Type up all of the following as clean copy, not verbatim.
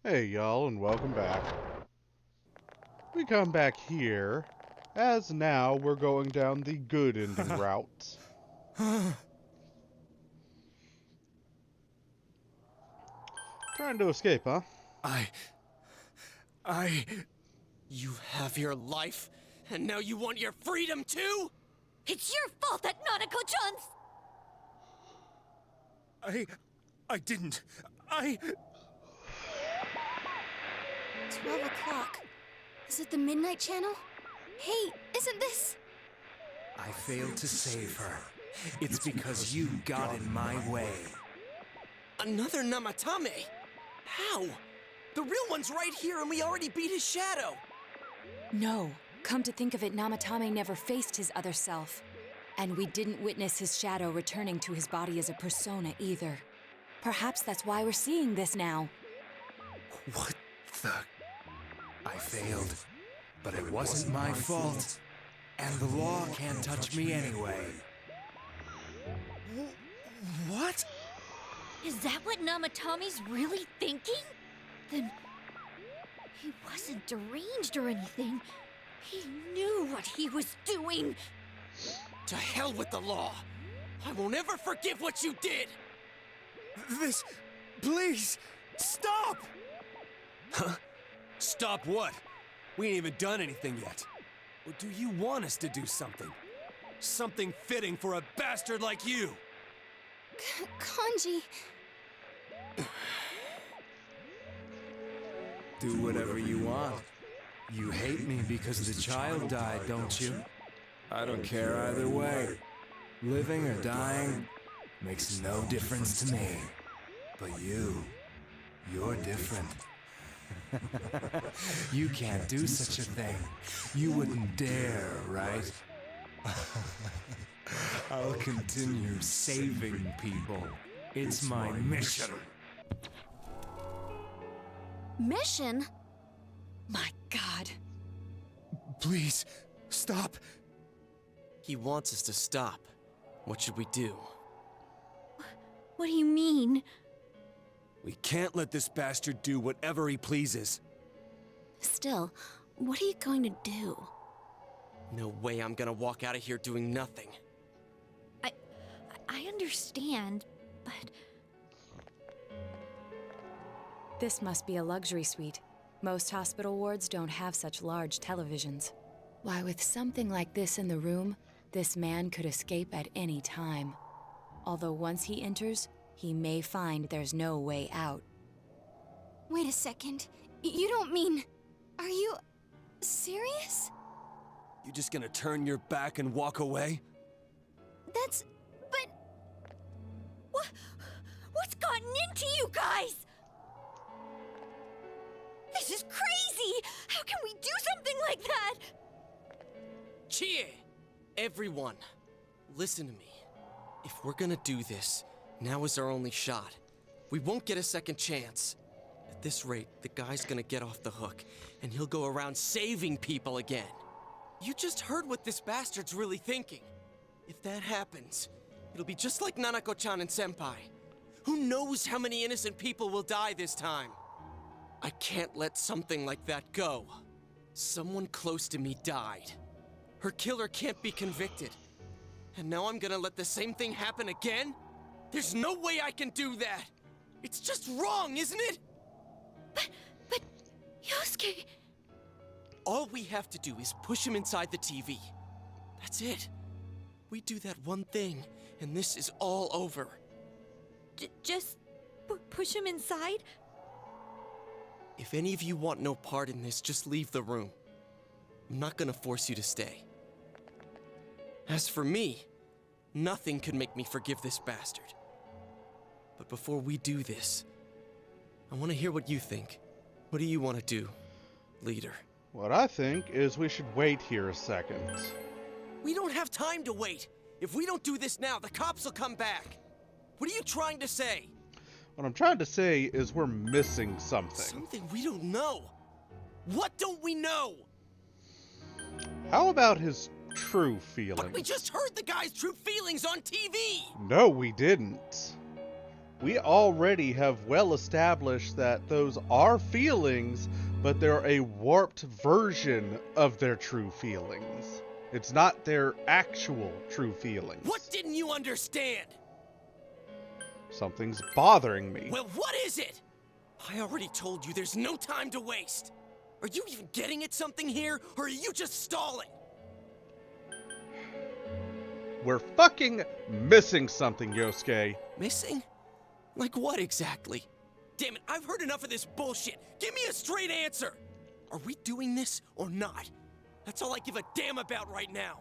Hey y'all, and welcome back. We come back here, as now we're going down the good ending route. Trying to escape, huh? You have your life, and now you want your freedom too? It's your fault that Nanako-chan's... I didn't. 12 o'clock. Is it the Midnight Channel? Hey, isn't this... I failed to save her. It's because you got in my way. Another Namatame? How? The real one's right here, and we already beat his shadow. No. Come to think of it, Namatame never faced his other self. And we didn't witness his shadow returning to his body as a persona either. Perhaps that's why we're seeing this now. What the... I failed. But it wasn't my fault. And the law can't touch me anyway. What? Is that what Namatame's really thinking? Then... he wasn't deranged or anything. He knew what he was doing. To hell with the law! I won't ever forgive what you did! This... please... stop! Huh? Stop what? We ain't even done anything yet. Or do you want us to do something? Something fitting for a bastard like you! Kanji... Do whatever you want. You hate me because the child died, don't you? I don't care either way. Living or dying makes no difference to me. But you're different. You can't do such a thing. You wouldn't dare, right? I'll continue saving people. It's my mission. Mission? My God. Please, stop. He wants us to stop. What should we do? What do you mean? We can't let this bastard do whatever he pleases. Still, what are you going to do? No way I'm gonna walk out of here doing nothing. I understand, but... This must be a luxury suite. Most hospital wards don't have such large televisions. Why, with something like this in the room, this man could escape at any time. Although once he enters, he may find there's no way out. Wait a second. You don't mean... Are you... serious? You just gonna turn your back and walk away? That's... but... What's gotten into you guys? This is crazy! How can we do something like that? Chie! Everyone, listen to me. If we're gonna do this, now is our only shot. We won't get a second chance. At this rate, the guy's gonna get off the hook, and he'll go around saving people again. You just heard what this bastard's really thinking. If that happens, it'll be just like Nanako-chan and Senpai. Who knows how many innocent people will die this time? I can't let something like that go. Someone close to me died. Her killer can't be convicted. And now I'm gonna let the same thing happen again? There's no way I can do that! It's just wrong, isn't it? But... Yosuke... All we have to do is push him inside the TV. That's it. We do that one thing, and this is all over. Just... push him inside? If any of you want no part in this, just leave the room. I'm not gonna force you to stay. As for me, nothing could make me forgive this bastard. But before we do this, I want to hear what you think. What do you want to do, leader? What I think is we should wait here a second. We don't have time to wait. If we don't do this now, the cops will come back. What are you trying to say? What I'm trying to say is we're missing something. Something we don't know. What don't we know? How about his true feelings? But we just heard the guy's true feelings on TV! No, we didn't. We already have well established that those are feelings, but they're a warped version of their true feelings. It's not their actual true feelings. What didn't you understand? Something's bothering me. Well, what is it? I already told you there's no time to waste. Are you even getting at something here, or are you just stalling? We're fucking missing something, Yosuke. Missing? Like what exactly? Damn it, I've heard enough of this bullshit. Give me a straight answer. Are we doing this or not? That's all I give a damn about right now.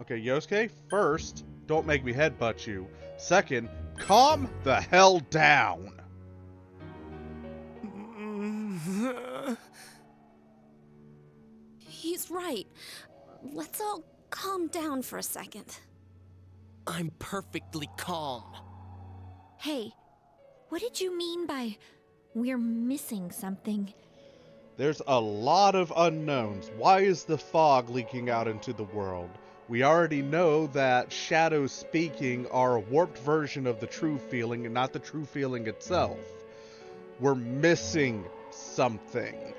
Okay, Yosuke, first, don't make me headbutt you. Second, calm the hell down. He's right. Let's all calm down for a second. I'm perfectly calm. Hey, what did you mean by we're missing something? There's a lot of unknowns. Why is the fog leaking out into the world? We already know that shadows speaking are a warped version of the true feeling and not the true feeling itself. We're missing something.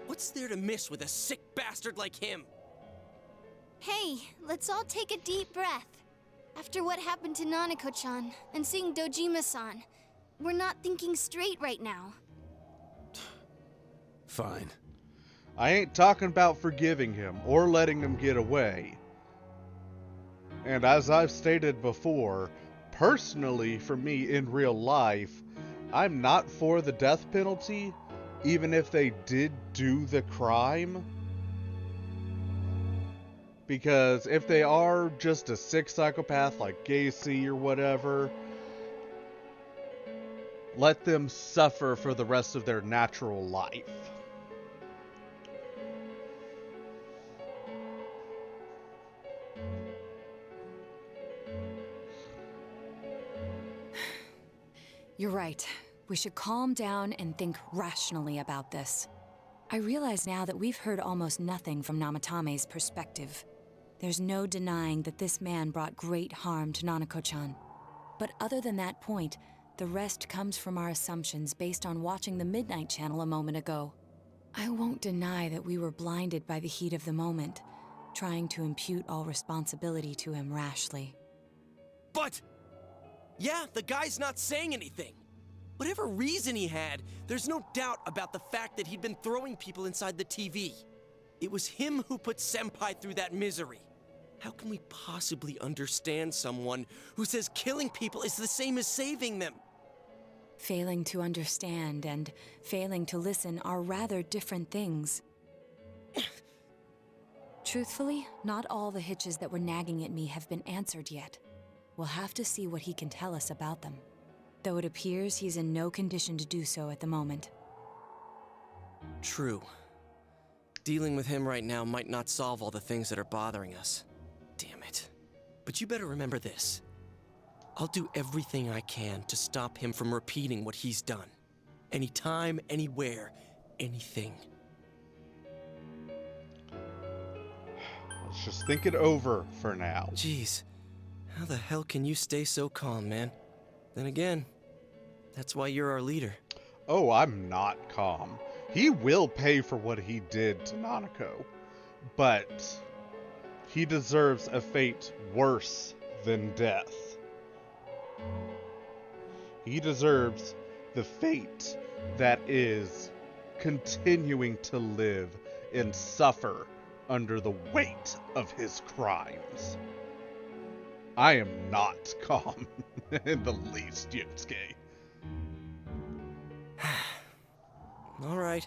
What's there to miss with a sick bastard like him? Hey, let's all take a deep breath. After what happened to Nanako-chan and seeing Dojima-san, we're not thinking straight right now. Fine. I ain't talking about forgiving him or letting him get away. And as I've stated before, personally for me in real life, I'm not for the death penalty, even if they did do the crime. Because if they are just a sick psychopath like Gacy or whatever, let them suffer for the rest of their natural life. You're right. We should calm down and think rationally about this. I realize now that we've heard almost nothing from Namatame's perspective. There's no denying that this man brought great harm to Nanako-chan. But other than that point, the rest comes from our assumptions based on watching the Midnight Channel a moment ago. I won't deny that we were blinded by the heat of the moment, trying to impute all responsibility to him rashly. But, yeah, the guy's not saying anything. Whatever reason he had, there's no doubt about the fact that he'd been throwing people inside the TV. It was him who put Senpai through that misery. How can we possibly understand someone who says killing people is the same as saving them? Failing to understand and failing to listen are rather different things. Truthfully, not all the hitches that were nagging at me have been answered yet. We'll have to see what he can tell us about them, though it appears he's in no condition to do so at the moment. True. Dealing with him right now might not solve all the things that are bothering us. Damn it. But you better remember this. I'll do everything I can to stop him from repeating what he's done. Anytime, anywhere, anything. Let's just think it over for now. Jeez, how the hell can you stay so calm, man? Then again, that's why you're our leader. Oh, I'm not calm. He will pay for what he did to Nanako, but he deserves a fate worse than death. He deserves the fate that is continuing to live and suffer under the weight of his crimes. I am not calm in the least, Yusuke. All right,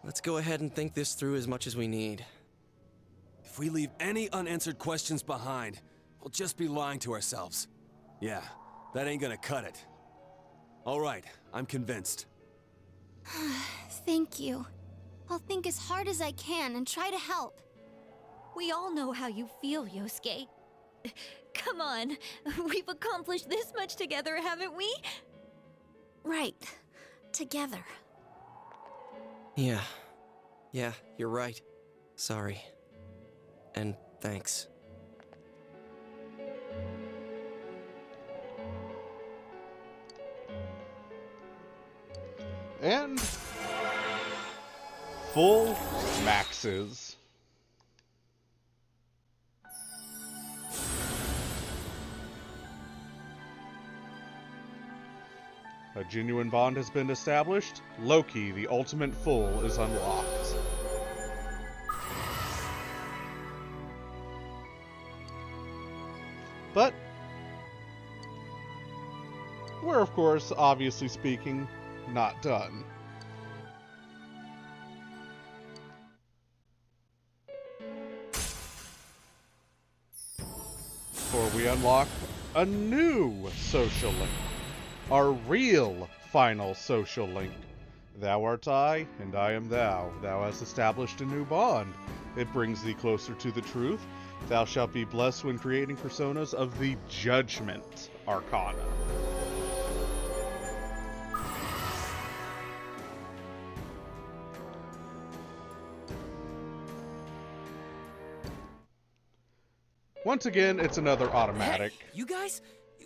let's go ahead and think this through as much as we need. If we leave any unanswered questions behind, we'll just be lying to ourselves. Yeah, that ain't gonna cut it. All right, I'm convinced. Thank you. I'll think as hard as I can and try to help. We all know how you feel, Yosuke. Come on, we've accomplished this much together, haven't we? Right. Together. Yeah, you're right. Sorry. And thanks. And full maxes. A genuine bond has been established. Loki, the ultimate full, is unlocked. But we're, of course, obviously speaking, not done. For we unlock a new social link. Our real final social link. Thou art I, and I am thou. Thou hast established a new bond. It brings thee closer to the truth. Thou shalt be blessed when creating personas of the Judgment Arcana. Once again, it's another automatic. Hey, you guys?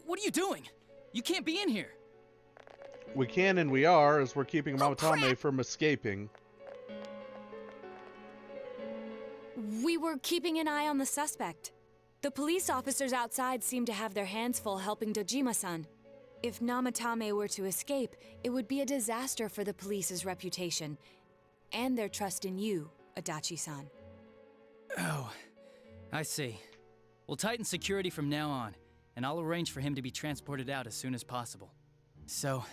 What are you doing? You can't be in here. We can and we are, as we're keeping Namatame crap! from escaping. We were keeping an eye on the suspect. The police officers outside seem to have their hands full helping Dojima-san. If Namatame were to escape, it would be a disaster for the police's reputation. And their trust in you, Adachi-san. Oh, I see. We'll tighten security from now on, and I'll arrange for him to be transported out as soon as possible. So,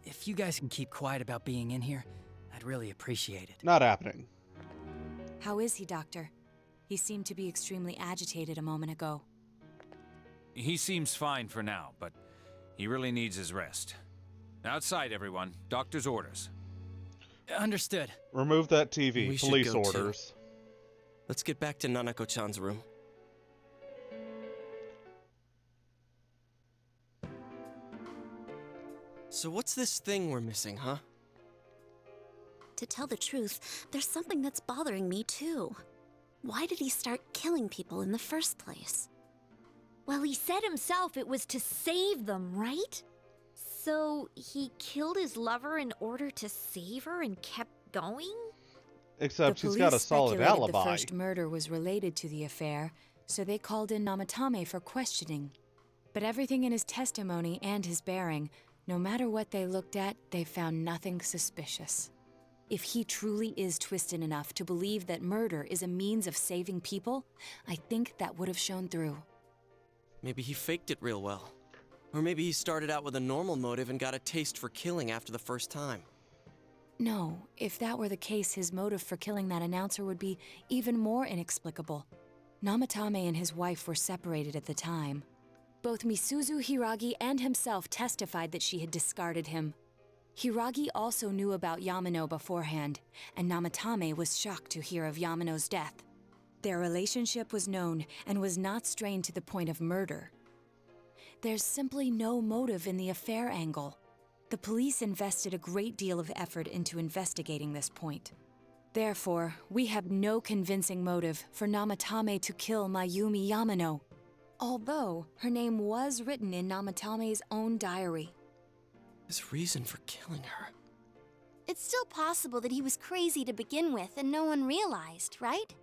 if you guys can keep quiet about being in here, I'd really appreciate it. Not happening. How is he, Doctor? He seemed to be extremely agitated a moment ago. He seems fine for now, but he really needs his rest. Outside, everyone. Doctor's orders. Understood. Remove that TV. We should Police go, too. orders. Let's get back to Nanako-chan's room. So what's this thing we're missing, huh? To tell the truth, there's something that's bothering me too. Why did he start killing people in the first place? Well, he said himself it was to save them, right? So he killed his lover in order to save her and kept going? Except The he's got a police solid speculated alibi. the first murder was related to the affair, so they called in Namatame for questioning. But everything in his testimony and his bearing, no matter what they looked at, they found nothing suspicious. If he truly is twisted enough to believe that murder is a means of saving people, I think that would have shown through. Maybe he faked it real well. Or maybe he started out with a normal motive and got a taste for killing after the first time. No, if that were the case, his motive for killing that announcer would be even more inexplicable. Namatame and his wife were separated at the time. Both Misuzu Hiragi and himself testified that she had discarded him. Hiragi also knew about Yamano beforehand, and Namatame was shocked to hear of Yamano's death. Their relationship was known and was not strained to the point of murder. There's simply no motive in the affair angle. The police invested a great deal of effort into investigating this point. Therefore, we have no convincing motive for Namatame to kill Mayumi Yamano, although her name was written in Namatame's own diary. His reason for killing her. It's still possible that he was crazy to begin with and no one realized, right?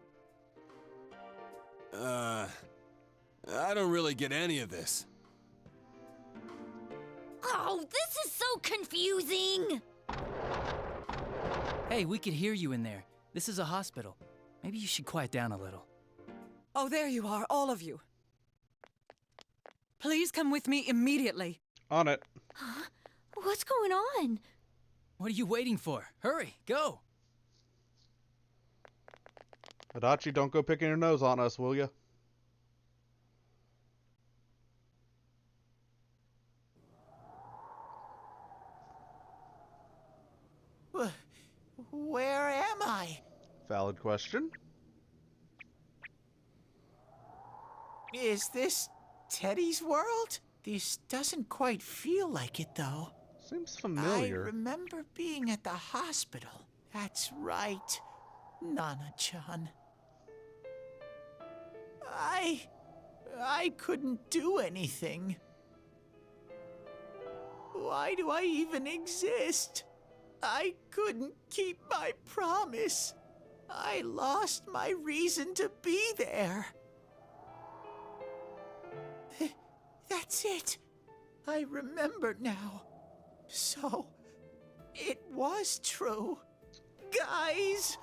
I don't really get any of this. Oh, this is so confusing! Hey, we could hear you in there. This is a hospital. Maybe you should quiet down a little. Oh, there you are, all of you. Please come with me immediately. On it. Huh? What's going on? What are you waiting for? Hurry, go! Adachi, don't go picking your nose on us, will ya? Where am I? Valid question. Is this Teddy's world? This doesn't quite feel like it, though. Seems familiar. I remember being at the hospital. That's right, Nana-chan. I couldn't do anything. Why do I even exist? I couldn't keep my promise. I lost my reason to be there. That's it. I remember now. So, it was true. Guys!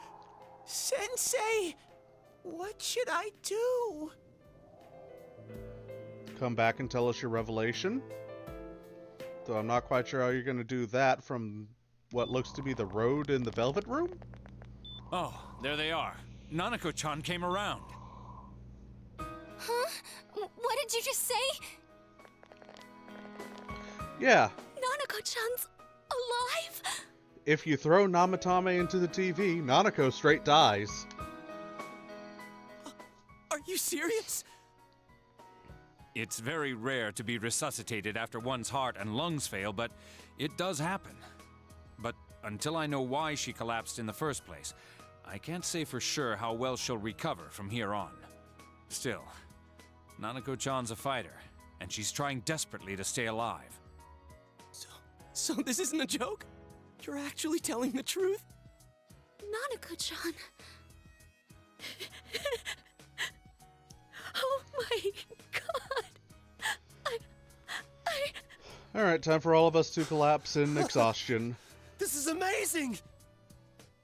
Sensei! What should I do? Come back and tell us your revelation. Though I'm not quite sure how you're going to do that from what looks to be the road in the Velvet Room? Oh, there they are. Nanako-chan came around. Huh? What did you just say? Yeah. Nanako-chan's alive? If you throw Namatame into the TV, Nanako straight dies. Are you serious? It's very rare to be resuscitated after one's heart and lungs fail, but it does happen. But until I know why she collapsed in the first place, I can't say for sure how well she'll recover from here on. Still, Nanako-chan's a fighter, and she's trying desperately to stay alive. So this isn't a joke? You're actually telling the truth? Nanako-chan. Oh my god. Alright, time for all of us to collapse in exhaustion. This is amazing!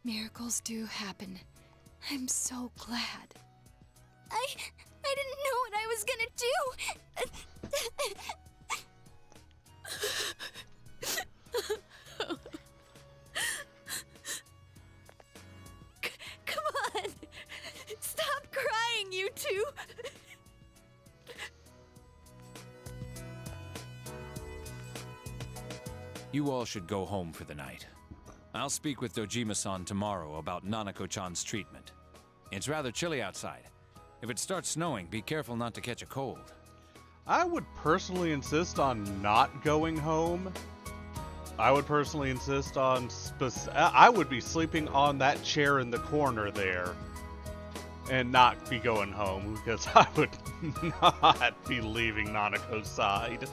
Miracles do happen. I'm so glad. I didn't know what I was gonna do. Come on! Stop crying, you two! You all should go home for the night. I'll speak with Dojima-san tomorrow about Nanako-chan's treatment. It's rather chilly outside. If it starts snowing, be careful not to catch a cold. I would personally insist on not going home. I would personally insist on I would be sleeping on that chair in the corner there and not be going home because I would not be leaving Nanako's side.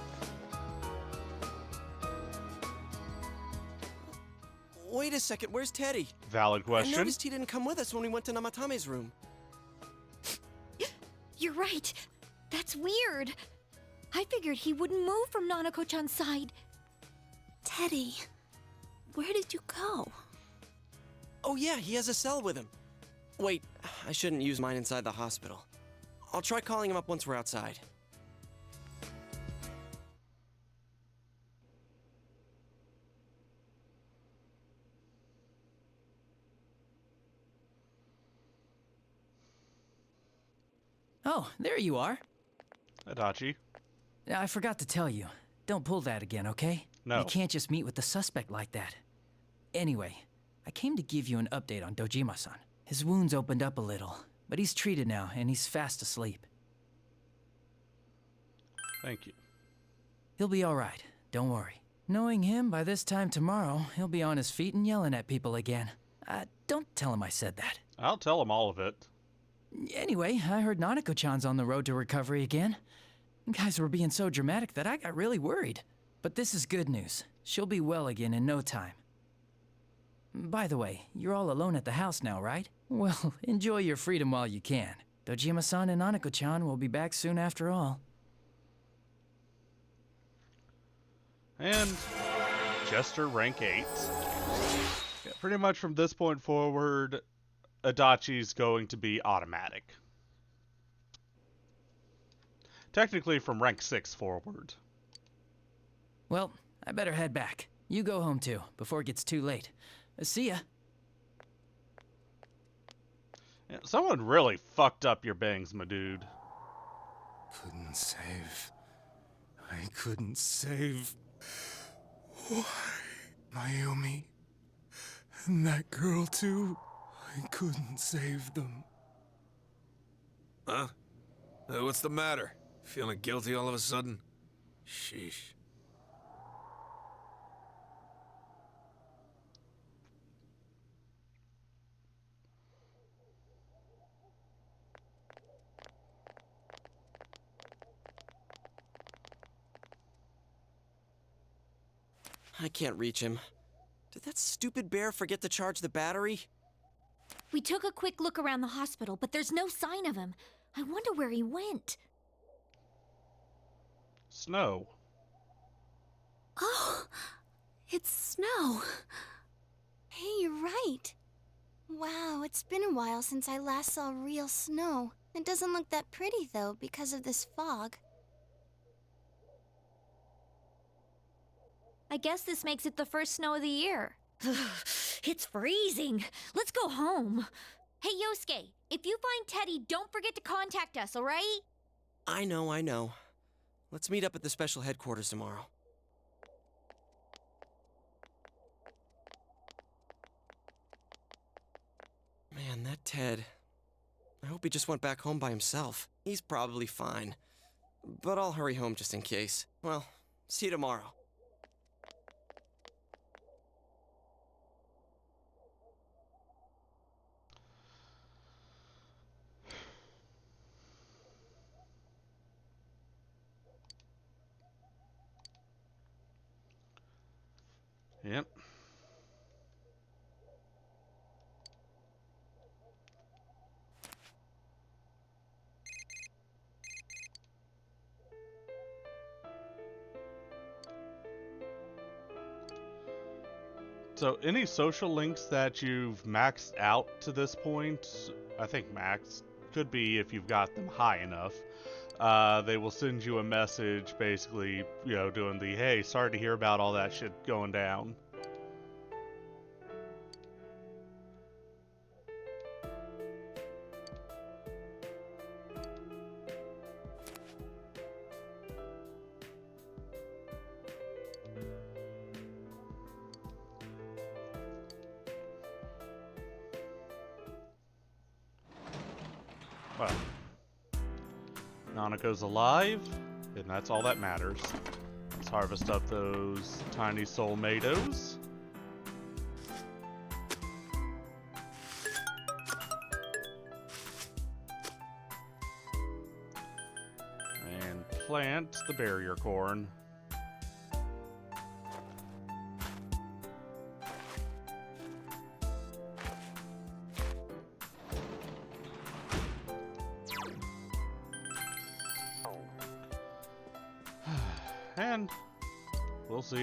Wait a second, where's Teddy? Valid question. I noticed he didn't come with us when we went to Namatame's room. You're right. That's weird. I figured he wouldn't move from Nanako-chan's side. Teddy, where did you go? Oh yeah, he has a cell with him. Wait, I shouldn't use mine inside the hospital. I'll try calling him up once we're outside. Oh, there you are. Adachi. I forgot to tell you. Don't pull that again, okay? No. You can't just meet with the suspect like that. Anyway, I came to give you an update on Dojima-san. His wounds opened up a little, but he's treated now, and he's fast asleep. Thank you. He'll be all right. Don't worry. Knowing him, by this time tomorrow, he'll be on his feet and yelling at people again. Don't tell him I said that. I'll tell him all of it. Anyway, I heard Nanako-chan's on the road to recovery again. You guys were being so dramatic that I got really worried. But this is good news. She'll be well again in no time. By the way, you're all alone at the house now, right? Well, enjoy your freedom while you can. Dojima-san and Nanako-chan will be back soon after all. And Jester rank 8. Yeah, pretty much from this point forward, Adachi's going to be automatic. Technically from rank 6 forward. Well, I better head back. You go home too, before it gets too late. See ya. Yeah, someone really fucked up your bangs, my dude. Couldn't save. I couldn't save. Why? Mayumi. And that girl too. I couldn't save them. Huh? What's the matter? Feeling guilty all of a sudden? Sheesh. I can't reach him. Did that stupid bear forget to charge the battery? We took a quick look around the hospital, but there's no sign of him. I wonder where he went. Snow. Oh, it's snow. Hey, you're right. Wow, it's been a while since I last saw real snow. It doesn't look that pretty, though, because of this fog. I guess this makes it the first snow of the year. It's freezing. Let's go home. Hey, Yosuke, if you find Teddy, don't forget to contact us, all right? I know. Let's meet up at the special headquarters tomorrow. Man, that Ted. I hope he just went back home by himself. He's probably fine. But I'll hurry home just in case. Well, see you tomorrow. Yep. So, any social links that you've maxed out to this point, I think max, could be if you've got them high enough, they will send you a message basically, doing the, hey, sorry to hear about all that shit going down. Well, Nanako's alive, and that's all that matters. Let's harvest up those tiny soulmatos. And plant the barrier corn. And we'll see.